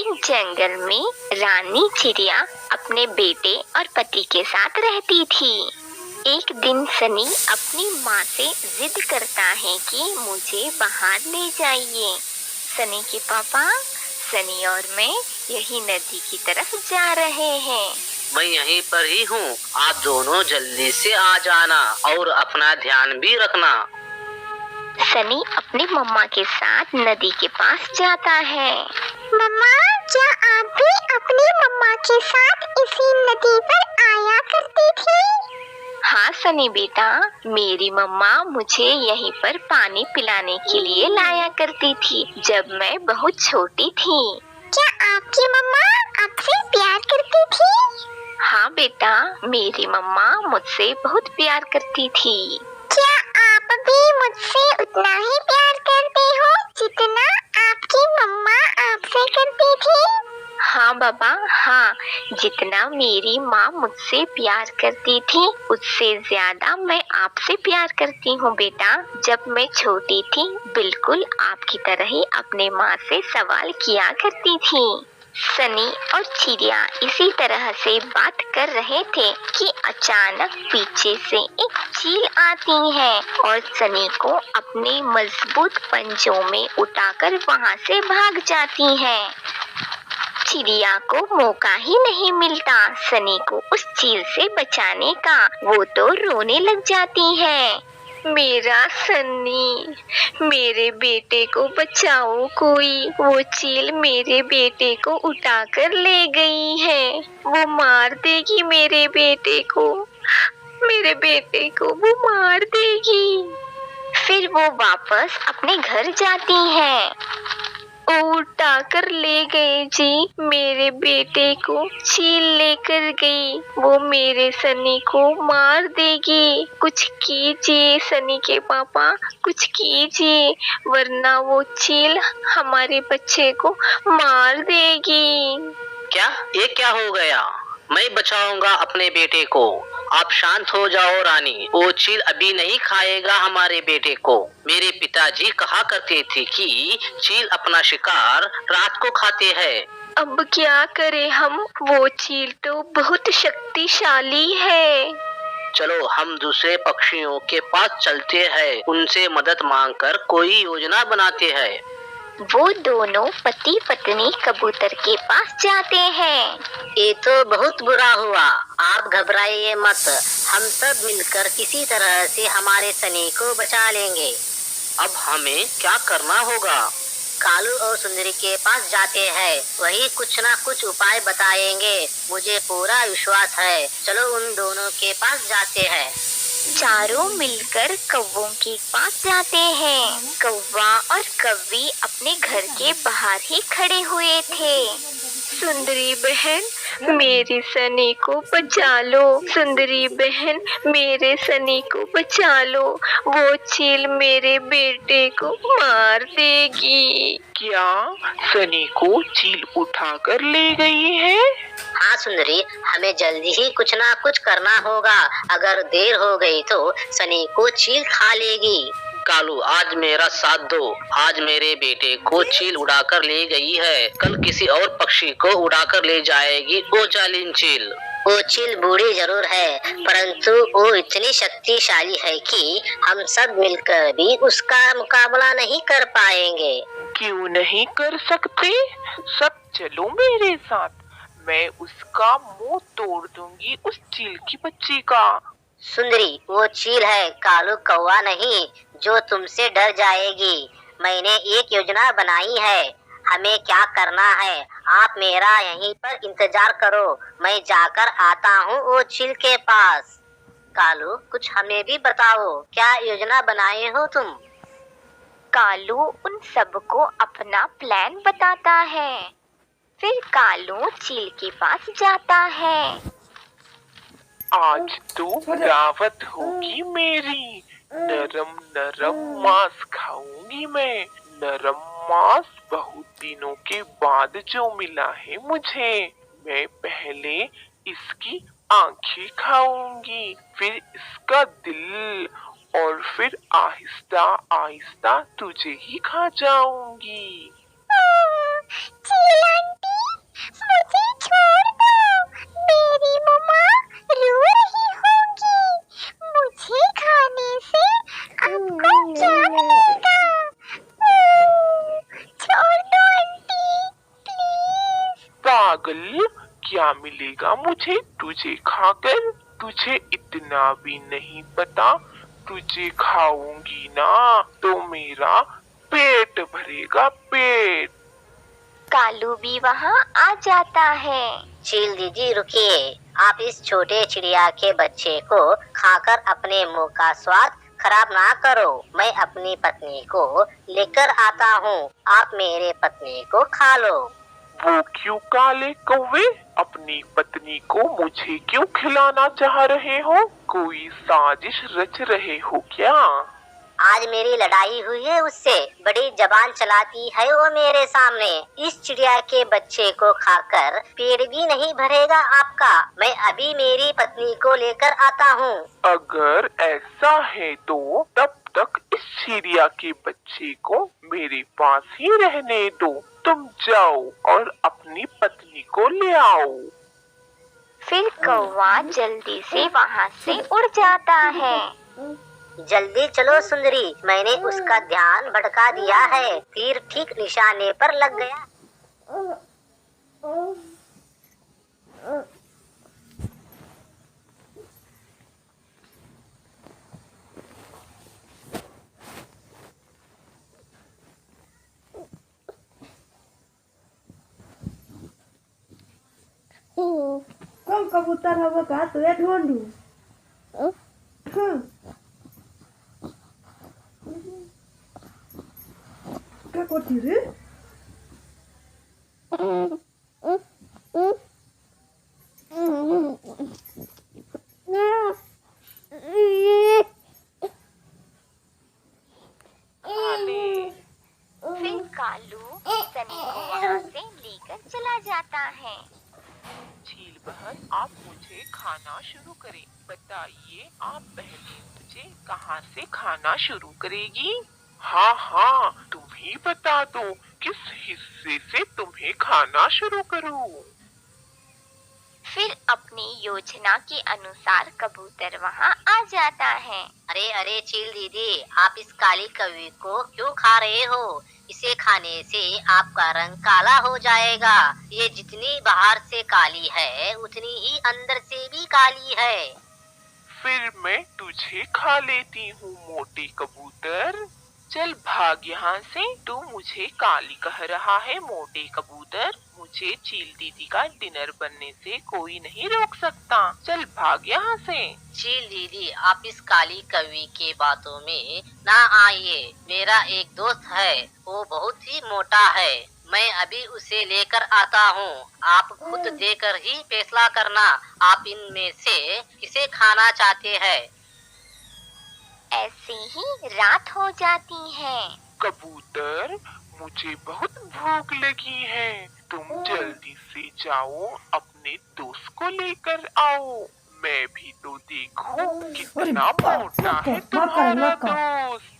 एक जंगल में रानी चिड़िया अपने बेटे और पति के साथ रहती थी। एक दिन सनी अपनी माँ से जिद करता है कि मुझे बाहर ले जाइए। सनी के पापा, सनी और मैं यही नदी की तरफ जा रहे हैं। मैं यहीं पर ही हूँ, आप दोनों जल्दी से आ जाना और अपना ध्यान भी रखना। सनी अपनी मम्मा के साथ नदी के पास जाता है। मम्मा, क्या आप भी अपनी मम्मा के साथ इसी नदी पर आया करती थी? हाँ सनी बेटा, मेरी मम्मा मुझे यहीं पर पानी पिलाने के लिए लाया करती थी जब मैं बहुत छोटी थी। क्या आपकी मम्मा आपसे प्यार करती थी? हाँ बेटा, मेरी मम्मा मुझसे बहुत प्यार करती थी। क्या आप भी मुझसे उतना ही प्यार करते हो जितना आपकी मम्मा आपसे करती थी? हाँ बाबा, हाँ, जितना मेरी माँ मुझसे प्यार करती थी उससे ज्यादा मैं आपसे प्यार करती हूँ बेटा। जब मैं छोटी थी बिल्कुल आपकी तरह ही अपने माँ से सवाल किया करती थी। सनी और चिड़िया इसी तरह से बात कर रहे थे कि अचानक पीछे से एक चील आती है और सनी को अपने मजबूत पंजों में उठाकर वहाँ से भाग जाती है। चिड़िया को मौका ही नहीं मिलता सनी को उस चील से बचाने का। वो तो रोने लग जाती है। मेरा सन्नी, मेरे बेटे को बचाओ कोई, वो चील मेरे बेटे को उठाकर ले गई है, वो मार देगी मेरे बेटे को, मेरे बेटे को वो मार देगी। फिर वो वापस अपने घर जाती है। उठाकर ले गए जी, मेरे बेटे को चील लेकर गई, वो मेरे सनी को मार देगी। कुछ कीजिए सनी के पापा, कुछ कीजिए वरना वो चील हमारे बच्चे को मार देगी। क्या ये क्या हो गया? मैं बचाऊंगा अपने बेटे को, आप शांत हो जाओ रानी, वो चील अभी नहीं खाएगा हमारे बेटे को। मेरे पिताजी कहा करते थे कि चील अपना शिकार रात को खाते हैं। अब क्या करें हम, वो चील तो बहुत शक्तिशाली है। चलो हम दूसरे पक्षियों के पास चलते हैं, उनसे मदद मांगकर कोई योजना बनाते हैं। वो दोनों पति पत्नी कबूतर के पास जाते हैं। ये तो बहुत बुरा हुआ, आप घबराइए मत, हम सब मिलकर किसी तरह से हमारे सनी को बचा लेंगे। अब हमें क्या करना होगा? कालू और सुंदरी के पास जाते हैं, वही कुछ ना कुछ उपाय बताएंगे, मुझे पूरा विश्वास है। चलो उन दोनों के पास जाते हैं। चारों मिलकर कौवों के पास जाते हैं। कौवा और कौवी अपने घर के बाहर ही खड़े हुए थे। सुंदरी बहन, मेरी सनी को बचा लो, सुंदरी बहन मेरे सनी को बचा लो, वो चील मेरे बेटे को मार देगी। क्या सनी को चील उठाकर ले गई है? हाँ सुंदरी, हमें जल्दी ही कुछ ना कुछ करना होगा, अगर देर हो गई तो सनी को चील खा लेगी। कालू आज मेरा साथ दो, आज मेरे बेटे को चील उड़ाकर ले गई है, कल किसी और पक्षी को उड़ाकर ले जाएगी वो जालिम चील। वो चील बूढ़ी जरूर है परंतु वो इतनी शक्तिशाली है कि हम सब मिलकर भी उसका मुकाबला नहीं कर पाएंगे। क्यों नहीं कर सकते? सब चलो मेरे साथ, मैं उसका मुंह तोड़ दूंगी उस चील की बच्ची का। सुंदरी, वो चील है, कालू कौवा नहीं, जो तुमसे डर जाएगी। मैंने एक योजना बनाई है, हमें क्या करना है, आप मेरा यहीं पर इंतजार करो, मैं जाकर आता हूँ वो चील के पास। कालू, कुछ हमें भी बताओ, क्या योजना बनाए हो तुम? कालू उन सबको अपना प्लान बताता है। फिर कालू चील के पास जाता है। आज तो दावत होगी मेरी, नरम नरम मांस खाऊंगी मैं, नरम मांस बहुत दिनों के बाद जो मिला है मुझे। मैं पहले इसकी आंखें खाऊंगी, फिर इसका दिल, और फिर आहिस्ता आहिस्ता तुझे ही खा जाऊंगी। चील आंटी, पागल, क्या मिलेगा मुझे तुझे खाकर? तुझे इतना भी नहीं पता, तुझे खाऊंगी ना तो मेरा पेट भरेगा, पेट। कालू भी वहाँ आ जाता है। चील दीदी रुकिए, आप इस छोटे चिड़िया के बच्चे को खाकर अपने मुंह का स्वाद खराब ना करो। मैं अपनी पत्नी को लेकर आता हूँ, आप मेरे पत्नी को खा लो। वो क्यों काले कौवे, अपनी पत्नी को मुझे क्यों खिलाना चाह रहे हो? कोई साजिश रच रहे हो क्या? आज मेरी लड़ाई हुई है उससे, बड़ी जबान चलाती है वो मेरे सामने। इस चिड़िया के बच्चे को खाकर पेट भी नहीं भरेगा आपका। मैं अभी मेरी पत्नी को लेकर आता हूँ। अगर ऐसा है तो तब तक इस चिड़िया के बच्चे को मेरे पास ही रहने दो। तुम जाओ और अपनी पत्नी को ले आओ। फिर कौवा जल्दी से वहाँ से उड़ जाता है। जल्दी चलो सुंदरी, मैंने उसका ध्यान भटका दिया है। तीर ठीक निशाने पर लग गया। कौन कबूतर हवा का तुझे ढूंढू? क्या करती रे? फिर कालू सनी को वहाँ से लेकर चला जाता है। झील बहन, आप मुझे खाना शुरू करें। बताइए, आप पहले मुझे कहाँ से खाना शुरू करेगी? हाँ हाँ, तुम ही बता दो किस हिस्से से तुम्हें खाना शुरू करूँ। फिर अपनी योजना के अनुसार कबूतर वहाँ आ जाता है। अरे अरे चील दीदी, आप इस काली कौवे को क्यों खा रहे हो? इसे खाने से आपका रंग काला हो जाएगा। ये जितनी बाहर से काली है उतनी ही अंदर से भी काली है। फिर मैं तुझे खा लेती हूँ मोटे कबूतर। चल भाग यहाँ से, तू मुझे काली कह रहा है मोटे कबूतर। मुझे चील दीदी का डिनर बनने से कोई नहीं रोक सकता। चल भाग यहाँ से। चील दीदी, आप इस काली कौवे के बातों में ना आइए। मेरा एक दोस्त है, वो बहुत ही मोटा है। मैं अभी उसे लेकर आता हूँ। आप खुद देकर ही फैसला करना, आप इनमें से किसे खाना चाहते हैं। ऐसे ही रात हो जाती है। कबूतर, मुझे बहुत भूख लगी है। तुम जल्दी से जाओ, अपने दोस्त को लेकर आओ। मैं भी तो देखूं कितना मोटा है तुम्हारा दोस्त।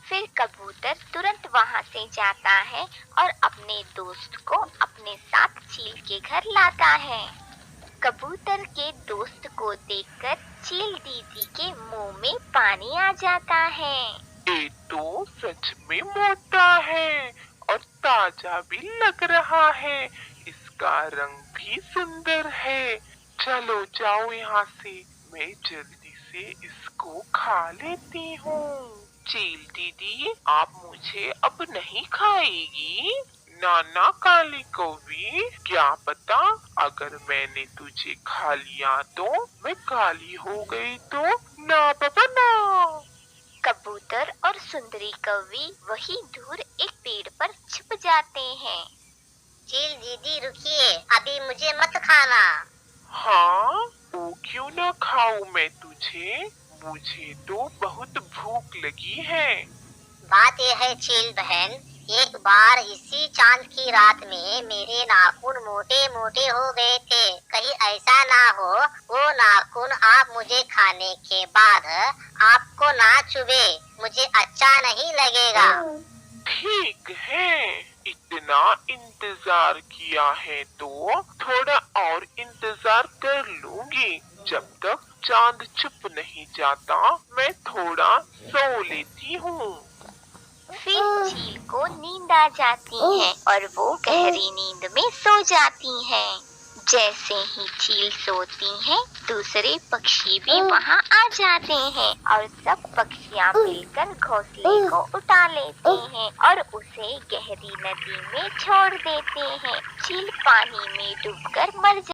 फिर कबूतर तुरंत वहाँ से जाता है और अपने दोस्त को अपने साथ चील के घर लाता है। कबूतर के दोस्त को देखकर चील दीदी के मुंह में पानी आ जाता है। ये तो सच में मोटा है और ताजा भी लग रहा है। इसका रंग भी सुंदर है। चलो जाओ यहाँ से, मैं जल्दी से इसको खा लेती हूँ। चील दीदी, आप मुझे अब नहीं खाएगी? नाना काली कौवी, क्या पता अगर मैंने तुझे खा लिया तो मैं काली हो गई तो? ना बाबा ना। कबूतर और सुंदरी कौवी वही दूर एक पेड़ पर छुप जाते हैं। चील दीदी रुकिए, अभी मुझे मत खाना। हाँ, वो क्यों ना खाऊं मैं तुझे? मुझे तो बहुत भूख लगी है। बात यह है चील बहन, एक बार इसी चांद की रात में मेरे नाखून मोटे मोटे हो गए थे। कहीं ऐसा ना हो वो नाखून आप मुझे खाने के बाद आपको ना चुभे, मुझे अच्छा नहीं लगेगा। ठीक है, इतना इंतजार किया है तो थोड़ा और इंतजार कर लूंगी। जब तक चांद छुप नहीं जाता मैं थोड़ा सो लेती हूँ। फिर चील को नींद आ जाती है और वो गहरी नींद में सो जाती है। जैसे ही चील सोती है, दूसरे पक्षी भी वहाँ आ जाते हैं और सब पक्षियाँ मिलकर घोंसले को उठा लेते हैं और उसे गहरी नदी में छोड़ देते हैं। चील पानी में डूबकर मर